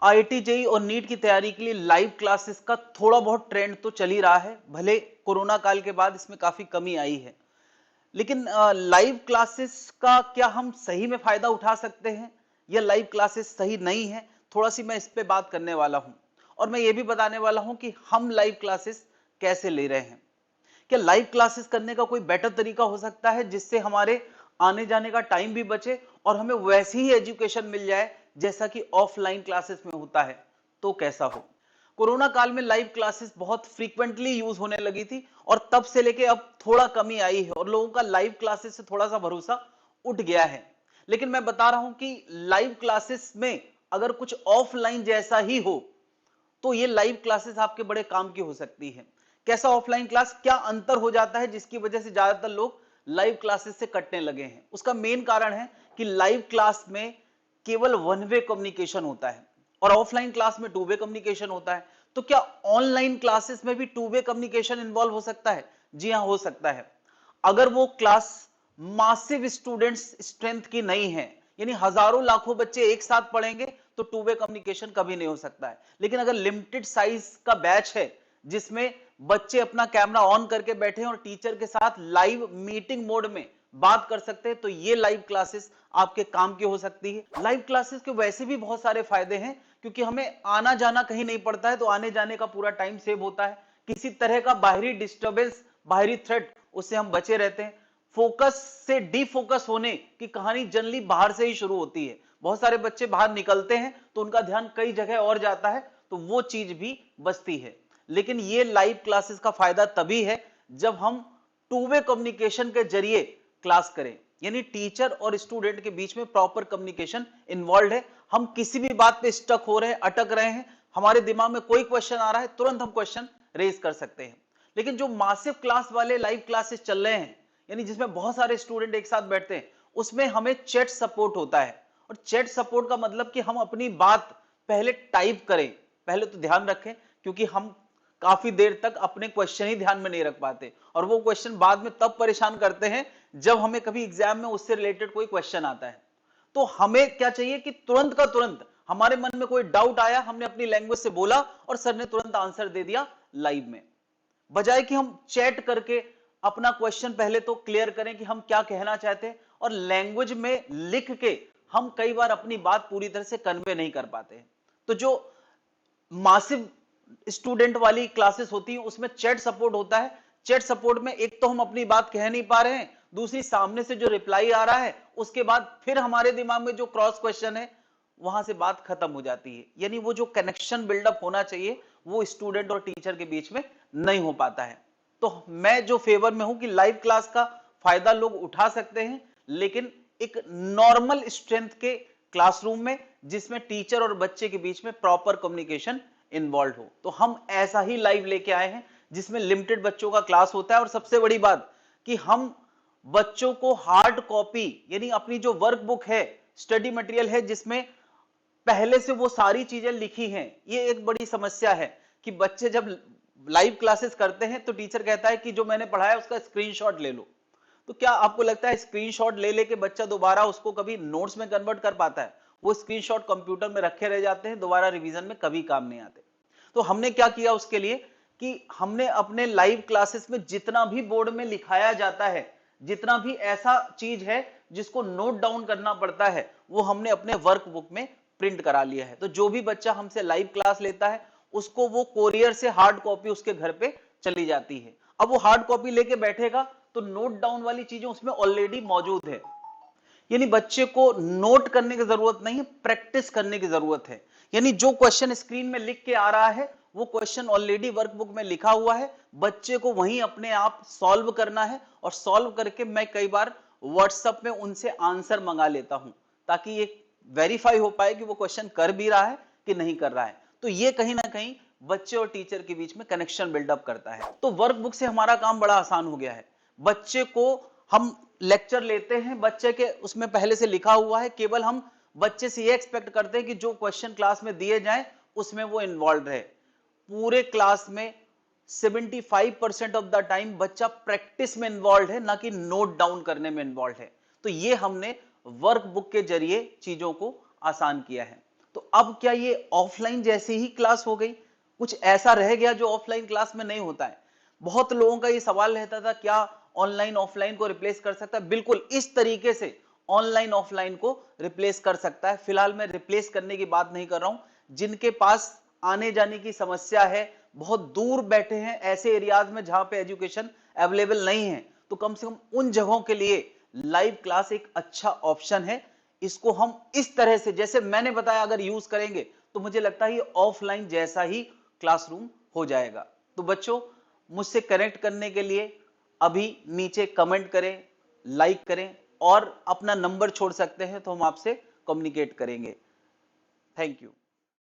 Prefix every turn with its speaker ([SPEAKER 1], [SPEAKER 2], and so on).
[SPEAKER 1] IIT JEE और NEET की तैयारी के लिए लाइव क्लासेस का थोड़ा बहुत ट्रेंड तो चल ही रहा है, भले कोरोना काल के बाद इसमें काफी कमी आई है। लेकिन लाइव क्लासेस का क्या हम सही में फायदा उठा सकते हैं या लाइव क्लासेस सही नहीं है, थोड़ा सी मैं इस पे बात करने वाला हूं। और मैं ये भी बताने वाला हूं कि हम लाइव क्लासेस कैसे ले रहे हैं। क्या लाइव क्लासेस करने का कोई बेटर तरीका हो सकता है जिससे हमारे आने जाने का टाइम भी बचे और हमें वैसी ही एजुकेशन मिल जाए जैसा कि ऑफलाइन क्लासेस में होता है? तो कैसा हो? कोरोना काल में लाइव क्लासेस बहुत फ्रीक्वेंटली यूज होने लगी थी और तब से लेके अब थोड़ा कमी आई है और लोगों का लाइव क्लासेस से थोड़ा सा भरोसा उठ गया है। लेकिन मैं बता रहा हूं कि लाइव क्लासेस में अगर कुछ ऑफलाइन जैसा ही हो तो ये लाइव क्लासेस आपके बड़े काम की हो सकती है। कैसा ऑफलाइन क्लास, क्या अंतर हो जाता है जिसकी वजह से ज्यादातर लोग लाइव क्लासेस से कटने लगे हैं? उसका मेन कारण है कि लाइव क्लास में केवल वन वे कम्युनिकेशन होता है और ऑफलाइन क्लास में टू वे कम्युनिकेशन होता है। तो क्या ऑनलाइन क्लासेस में भी टू वे कम्युनिकेशन इन्वॉल्व हो सकता है? जी हां, हो सकता है। अगर वो क्लास मासिव स्टूडेंट्स स्ट्रेंथ की नहीं है, यानी हजारों लाखों बच्चे एक साथ पढ़ेंगे, तो टू वे कम्युनिकेशन कभी नहीं हो सकता है। लेकिन अगर लिमिटेड साइज का बैच है जिसमें बच्चे अपना कैमरा ऑन करके बैठे हैं और टीचर के साथ लाइव मीटिंग मोड में बात कर सकते हैं, तो ये लाइव क्लासेस आपके काम की हो सकती है। लाइव क्लासेस के वैसे भी बहुत सारे फायदे हैं, क्योंकि हमें आना जाना कहीं नहीं पड़ता है, तो आने जाने का पूरा टाइम सेव होता है। किसी तरह का बाहरी डिस्टरबेंस, बाहरी थ्रेट, उससे हम बचे रहते हैं। फोकस से डिफोकस होने की कहानी जनरली बाहर से ही शुरू होती है। बहुत सारे बच्चे बाहर निकलते हैं तो उनका ध्यान कई जगह और जाता है, तो वो चीज भी बचती है। लेकिन ये लाइव क्लासेस का फायदा तभी है जब हम टू वे कम्युनिकेशन के जरिए क्लास करें, यानी टीचर और स्टूडेंट के बीच में प्रॉपर कम्युनिकेशन इन्वॉल्व है। हम किसी भी बात पे स्टक हो रहे हैं, अटक रहे हैं, हमारे दिमाग में कोई क्वेश्चन आ रहा है, तुरंत हम क्वेश्चन रेज कर सकते हैं। लेकिन जो मासिव क्लास वाले लाइव क्लासेस चल रहे हैं, यानी जिसमें बहुत सारे स्टूडेंट एक साथ बैठते हैं, उसमें हमें चैट सपोर्ट होता है। और चैट सपोर्ट का मतलब कि हम अपनी बात पहले टाइप करें। पहले तो ध्यान रखें, क्योंकि हम काफी देर तक अपने क्वेश्चन ही ध्यान में नहीं रख पाते और वो क्वेश्चन बाद में तब परेशान करते हैं जब हमें कभी एग्जाम में उससे रिलेटेड कोई क्वेश्चन आता है। तो हमें क्या चाहिए कि तुरंत का तुरंत हमारे मन में कोई डाउट आया, हमने अपनी लैंग्वेज से बोला और सर ने तुरंत आंसर दे दिया लाइव में, बजाय कि हम चैट करके अपना क्वेश्चन पहले तो क्लियर करें कि हम क्या कहना चाहते हैं, और लैंग्वेज में लिख के हम कई बार अपनी बात पूरी तरह से कन्वे नहीं कर पाते। तो जो मासिव स्टूडेंट वाली क्लासेस होती है उसमें चैट सपोर्ट होता है। चैट सपोर्ट में एक तो हम अपनी बात कह नहीं पा रहे हैं, दूसरी सामने से जो रिप्लाई आ रहा है उसके बाद फिर हमारे दिमाग में जो क्रॉस क्वेश्चन है वहां से बात खत्म हो जाती है। यानी वो जो कनेक्शन बिल्डअप होना चाहिए वो स्टूडेंट और टीचर के बीच में नहीं हो पाता है। तो मैं जो फेवर में हूं कि लाइव क्लास का फायदा लोग उठा सकते हैं, लेकिन एक नॉर्मल स्ट्रेंथ के क्लासरूम में जिसमें टीचर और बच्चे के बीच में प्रॉपर कम्युनिकेशन इन्वॉल्व हो। तो हम ऐसा ही लाइव लेके आए हैं जिसमें लिमिटेड बच्चों का क्लास होता है। और सबसे बड़ी बात कि हम बच्चों को हार्ड कॉपी, यानी अपनी जो वर्क बुक है, स्टडी मटेरियल है, जिसमें पहले से वो सारी चीजें लिखी हैं। ये एक बड़ी समस्या है कि बच्चे जब लाइव क्लासेस करते हैं तो टीचर कहता है कि जो मैंने पढ़ाया उसका स्क्रीनशॉट ले लो। तो क्या आपको लगता है स्क्रीनशॉट ले लेके बच्चा दोबारा उसको कभी नोट्स में कन्वर्ट कर पाता है? वो स्क्रीनशॉट कंप्यूटर में रखे रह जाते हैं, दोबारा रिवीजन में कभी काम नहीं आते। तो हमने क्या किया उसके लिए कि हमने अपने लाइव क्लासेस में जितना भी बोर्ड में लिखाया जाता है, जितना भी ऐसा चीज है जिसको नोट डाउन करना पड़ता है, वो हमने अपने वर्क बुक में प्रिंट करा लिया है। तो जो भी बच्चा हमसे लाइव क्लास लेता है उसको वो कोरियर से हार्ड कॉपी उसके घर पे चली जाती है। अब वो हार्ड कॉपी लेके बैठेगा तो नोट डाउन वाली चीजें उसमें ऑलरेडी मौजूद है। यानी बच्चे को नोट करने की जरूरत नहीं है, प्रैक्टिस करने की जरूरत है। यानी जो क्वेश्चन स्क्रीन में लिख के आ रहा है वो क्वेश्चन ऑलरेडी वर्कबुक में लिखा हुआ है, बच्चे को वहीं अपने आप सॉल्व करना है। और सॉल्व करके मैं कई बार व्हाट्सएप में उनसे आंसर मंगा लेता हूं, ताकि ये वेरीफाई हो पाए कि वो क्वेश्चन कर भी रहा है कि नहीं कर रहा है। तो ये कहीं ना कहीं बच्चे और टीचर के बीच में कनेक्शन बिल्डअप करता है। तो वर्कबुक से हमारा काम बड़ा आसान हो गया है। बच्चे को हम लेक्चर लेते हैं, बच्चे के उसमें पहले से लिखा हुआ है, केवल हम बच्चे से ये एक्सपेक्ट करते हैं कि जो क्वेश्चन क्लास में दिए जाएं उसमें वो इन्वॉल्व रहे। पूरे क्लास में 75% ऑफ द टाइम बच्चा प्रैक्टिस में इन्वॉल्व है, ना कि नोट डाउन करने में इन्वॉल्व है। तो ये हमने वर्कबुक के जरिए चीजों को आसान किया है। तो अब क्या ये ऑफलाइन जैसी ही क्लास हो गई? कुछ ऐसा रह गया जो ऑफलाइन क्लास में नहीं होता है? बहुत लोगों का ये सवाल रहता था, क्या ऑनलाइन ऑफलाइन को रिप्लेस कर सकता है? बिल्कुल इस तरीके से ऑनलाइन ऑफलाइन को रिप्लेस कर सकता है। फिलहाल मैं रिप्लेस करने की बात नहीं कर रहा हूं। जिनके पास आने जाने की समस्या है, बहुत दूर बैठे हैं ऐसे एरियाज में जहां पे एजुकेशन अवेलेबल नहीं है, तो कम से कम उन जगहों के लिए लाइव क्लास एक अच्छा ऑप्शन है। इसको हम इस तरह से जैसे मैंने बताया अगर यूज करेंगे तो मुझे लगता है ये ऑफलाइन जैसा ही क्लासरूम हो जाएगा। तो बच्चों, मुझसे कनेक्ट करने के लिए अभी नीचे कमेंट करें, लाइक करें और अपना नंबर छोड़ सकते हैं तो हम आपसे कम्युनिकेट करेंगे। Thank you.